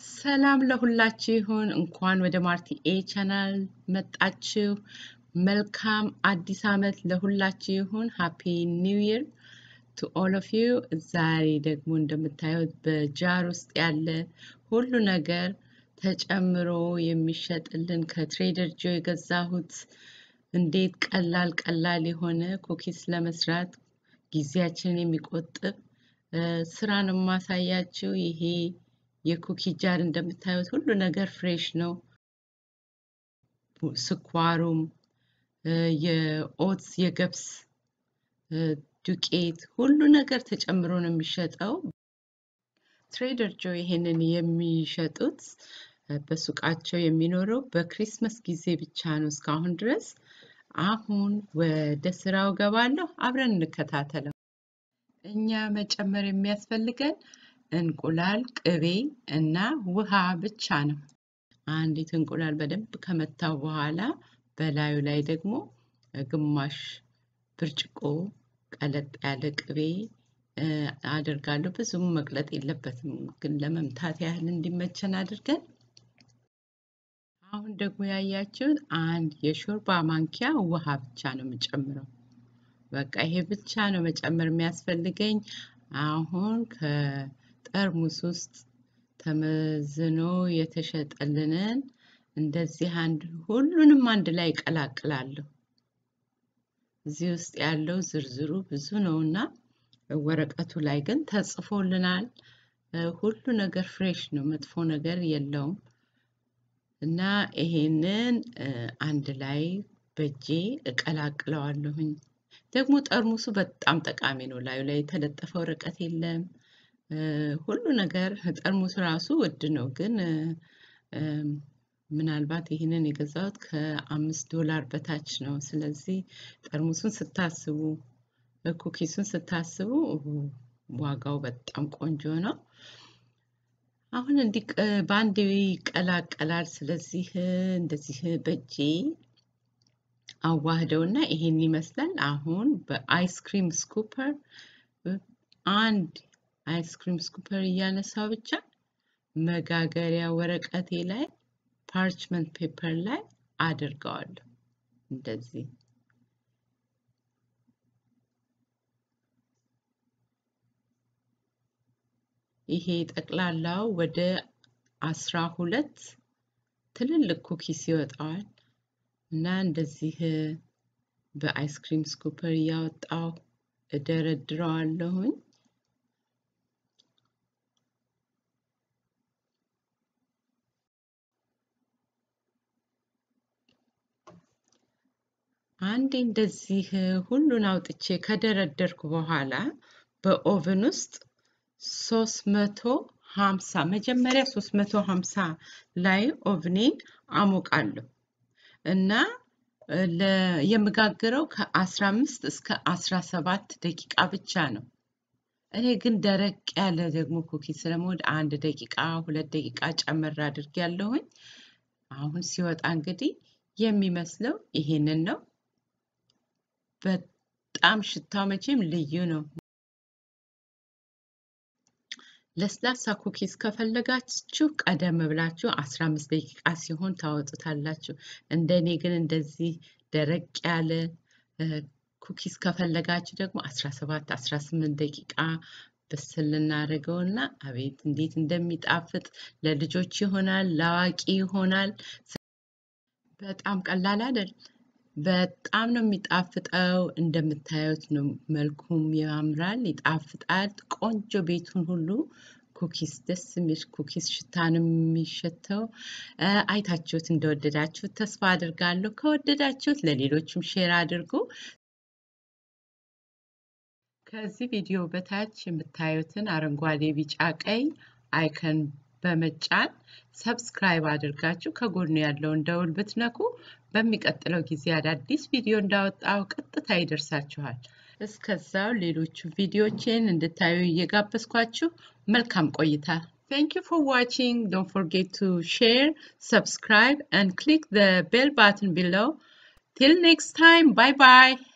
ሰላም ለሁላችሁ ይሁን እንኳን ወደ ማርቲ ኤ ቻናል መጣችሁ መልካም አዲስ አመት ለሁላችሁ ይሁን ሃፒ ኒው ይር to all of you ዛሬ ደግሞ እንደምታዩት በጃር ውስጥ ያለ ሁሉ ነገር ተጨምሮ የሚሸጥልን ከትሬደር ጆ የገዛሁት እንዴት ቀላል የሆነ ኩኪስ ለመስራት ጊዜያችንን የሚቆጥብ ስራን ማሳያችሁ ይሄ የኩኪ ጃር እንደምታዩት ሁሉ ነገር ፍሬሽ ነው ስኳሩም የኦትስ የገብስ ዱቄት ሁሉ ነገር ተጨምሮ ነው የሚሸጠው ትሬደር ጆ ይሄንን የሚሸጡት በሱቃቸው የሚኖረው በክሪስማስ ጊዜ ብቻ ነው እስካሁን ድረስ አሁን ወደ ስራው ገባለሁ አብረን እንከታተለው እኛ መጨመር የሚያስፈልገን እንቁላል ቅቤ እና ውሃ ብቻ ነው አንዲት እንቁላል በደንብ ከመታው በኋላ በላዩ ላይ ደግሞ ግማሽ ብርጭቆ ቀለጥ ያለ ቅቤ አደርጋለሁ ብዙም መቅለጥ የለበትም ግን ለመምታት ያህል እንዲመቸን አድርገን አሁን ደግሞ ያያችሁት አንድ የሾርባ ማንኪያ ውሃ ብቻ ነው የምጨምረው በቃ ይሄ ብቻ ነው መጨመር የሚያስፈልገኝ አሁን ጠርሙስ ውስጥ ተመዝኖ የተሸጠልንን እንደዚህ አንድ ሁሉንም አንድ ላይ ቀላቅላለሁ እዚህ ውስጥ ያለው ዝርዝሩ ብዙ ነውና ወረቀቱ ላይ ግን ተጽፎልናል ሁሉ ነገር ፍሬሽ ነው መጥፎ ነገር የለውም እና ይሄንን አንድ ላይ በእጄ እቀላቅለዋለሁኝ ደግሞ ጠርሙሱ በጣም ጠቃሚ ነው ላይ የተለጠፈው ወረቀት የለም ሁሉ ነገር ጠርሙስ ራሱ ውድ ነው ግን ምናልባት ይሄንን የገዛሁት ከ$5 በታች ነው ስለዚህ ጠርሙሱን ስታስቡ ኩኪሱን ስታስቡ ዋጋው በጣም ቆንጆ ነው አሁን እንዲህ ባንዴ ይቀላቀላል ስለዚህ እንደዚህ በእጄ አዋህደውና ይሄን ይመስላል አሁን በአይስክሪም ስኩፐር አንድ አይስክሪም ስኩፐር ያነሳው ብቻ መጋገሪያ ወረቀቴ ላይ ፓርችመንት ፔፐር ላይ አድርጋለሁ እንደዚህ ይሄ ጠቅላላው ወደ 12 ትልልቅ ኩኪስ ይወጣዋል እና እንደዚህ በአይስክሪም ስኩፐር ያወጣው እደረድረዋለሁኝ አንዴ እንደዚህ ሁሉን አውጥቼ ከደረደርኩ በኋላ በኦቨን ውስጥ 350 መጀመሪያ 350 ላይ ኦቨኔን አሞቃለሁ እና የምጋግረው ከ15 እስከ 17 ደቂቃ ብቻ ነው እኔ ግን ደረቅ ያለ ደግሞ ኩኪስ ስለምወድ 1 ደቂቃ 2 ደቂቃ ጨመር አድርጌያለሁኝ አሁን ሲወጣ እንግዲህ የሚመስለው ይሄንን ነው በጣም ሽታው መቼም ልዩ ነው ለስላሳ ኩኪስ ከፈለጋችሁ ቀደም ብላችሁ 15 ደቂቃ ሲሆን ታወጡታላችሁ እንደኔ ግን እንደዚህ ደረቅ ያለ ኩኪስ ከፈለጋችሁ ደግሞ 17 18 ደቂቃ በስልና አረጋውና አቤት እንዴት እንደሚጣፍጥ ለልጆች ይሆናል ለአዋቂ ይሆናል በጣም ቀላል አይደል በጣም ነው የሚጣፍጠው እንደምታዩት ነው መልኩም ያምራል ይጣፍጣል ቆንጆ ቤቱን ሁሉ ኩኪስ ደስ የሚል ኩኪስ ሽታንም የሚሸተው አይታችሁት እንደወደዳችሁት ተስፋ አድርጋለሁ ከወደዳችሁት ለሌሎችም ሼር አድርጉ ከዚህ ቪዲዮ በታች የምታዩትን አረንጓዴ ቢጫ ቀይ አይከን በመጫን ሰብስክራይብ አድርጋችሁ ከጎኑ ያለውን ደውል ብትነኩ በሚቀጥለው ጊዜ አዳዲስ ቪዲዮ እንዳወጣው ቀጥታ ይደርሳችኋል እስከዛው ሌሎች ቪዲዮዎችን እንድታዩ እየጋበዝኳችሁ መልካም ቆይታ Thank you for watching don't forget to share subscribe and click the bell button below till next time bye bye